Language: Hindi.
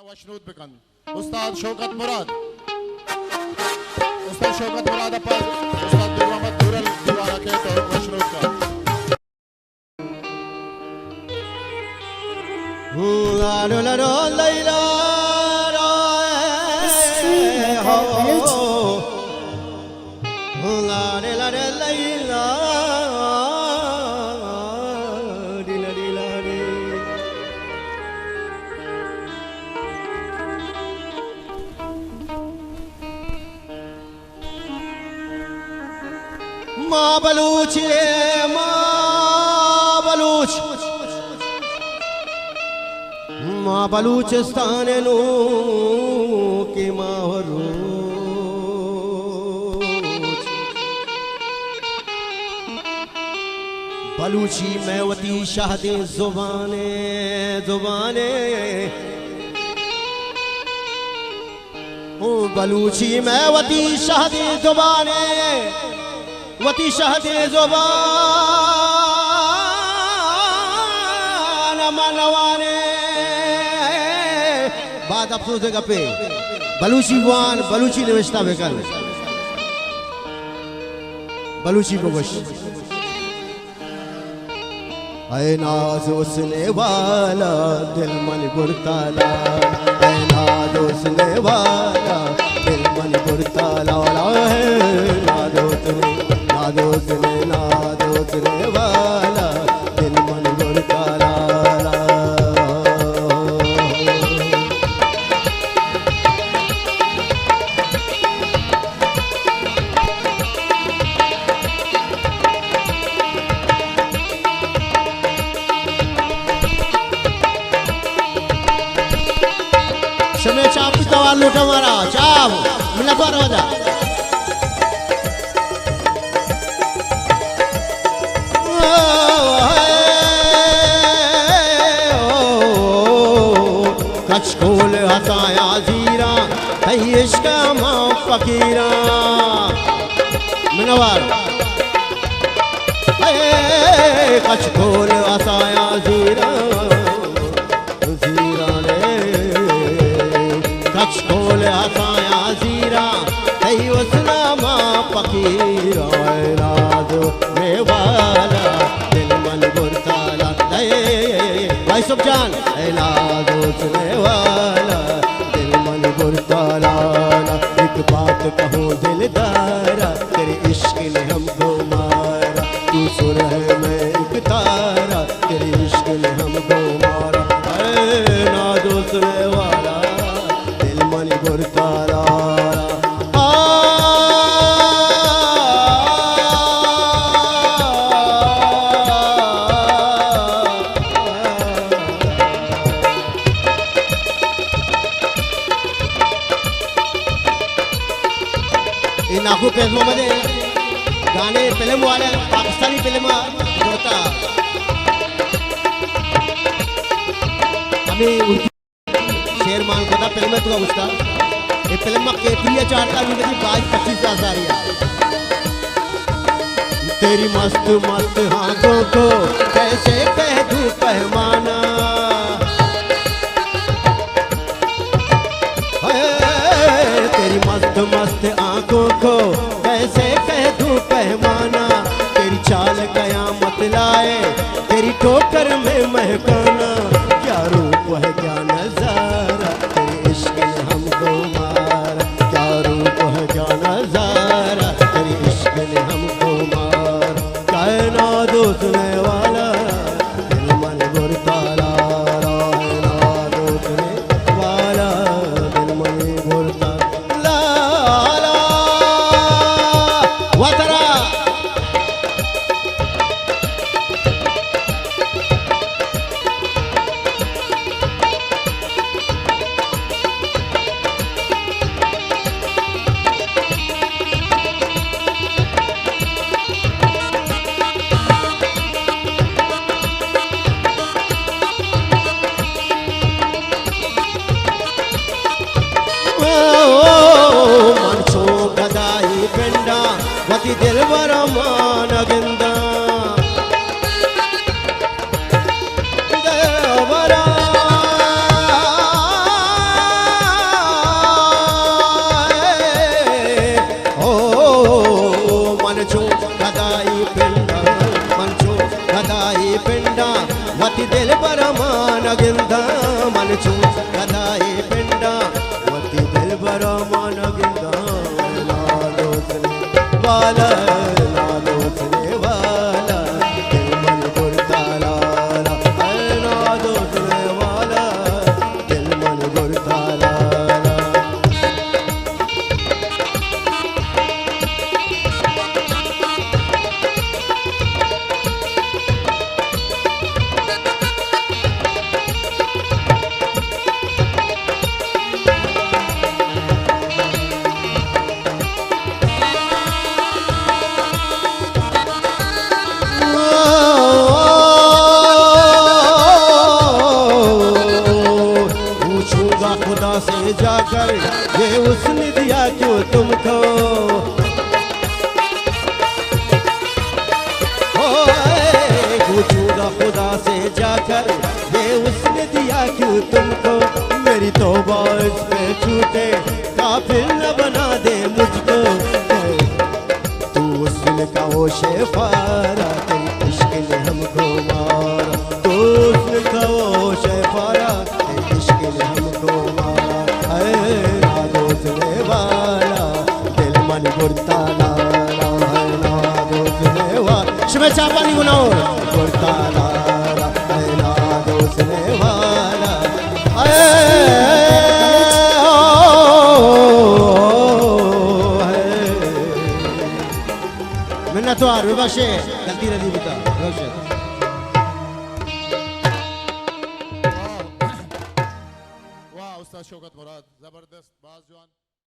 वशनूद बिकन उस्ताद शौकत मुराद पर उस्ताद मोहम्मद दुरल दीवारा के तो वशनूद का माँ बलूच माँ बलूचिस्तान नू की माँ बलूची मैवती शाहदी जुबाने जुबाने बलूची मैवती शाहदी जुबाने वती शाहदी जुबान मनवाने बात अफसोस है गपे बलूची वान बलूची निवेशता बेकल बलूची बोगश ऐ नाज उसने वाला दिल मन बुरताला ऐ नाज उसने वाला दिल मन बुरताला है नादोसने वाला दिल मन बुरताला समय चाप तवा लूटा मारा चाप मिला तो आवाजा कचकोल हसाया जीरा इश्क माँ फकीरा मनवार कचकोल हसाया जीरा जीरा ने कचकोल हसाया जीरा उसना माँ फकीरा राज में वाला दिल मन बुरताला भाई सब जान दोसने वाला दिल मन बुरताला एक बात कहो दिलदारा तेरे इश्क ने हमको मारा तू सुर है मैं एक तारा तेरे इश्क ने हमको मारा ना दोसने वाला दिल मन बुरताला नागू फिल्मों मध्ये गाणे फिल्म वाले पाकिस्तानी फिल्म होता आम्ही शेरमान को फिल्म तुका उसका ये फिल्म केफिया चाहता मुझे 22-25,000 या तेरी मस्त मस्त आंखों को कैसे कह दूं पहमाना तेरी मस्त मस्त आंखों को कैसे कह दूं पहमाना तेरी चाल कयामत लाए तेरी ठोकर में महकाना क्या रूप है क्या नजारा तेरे इश्क ने हमको मारा क्या रूप है क्या नजारा तेरे इश्क ने हमको मारा कायनात दोसने वाला दिल मन बुरताला दोसने वाला दिल मन बुरताला वती दिल वर मान गिंदा देवरा पिंडा वती दिल पर मान गिंदा मन चूस गदाई पिंडा वती दिल पर मान गिंदा ना दोसने वाला ना दोसने वाला दिल मन गुरता लाला ना दोसने वाला दिल मन गुरता लाला पूछूंगा खुदा से जाकर ये उसने दिया क्यों तुमको पूछूंगा खुदा से जाकर ये उसने दिया क्यों तुमको मेरी तौबा इस पे छूटे काफिर न बना दे मुझको तू उसने का वो शेफारा तेरी इश्क ने हमको मारा तू उसने का वो शेफारा तेरी इश्क ने हमको मारा ना दोसने वाला दिल मन गुरता लाला ना दोसने वाला शुभे चापानी गुनाओ गुरता लाला ना दोसने वाला मिन्नतवार विबशे गलती रदी बिता विबशे वाह उस्ताद शौकत मुराद जबरदस्त बाज जवान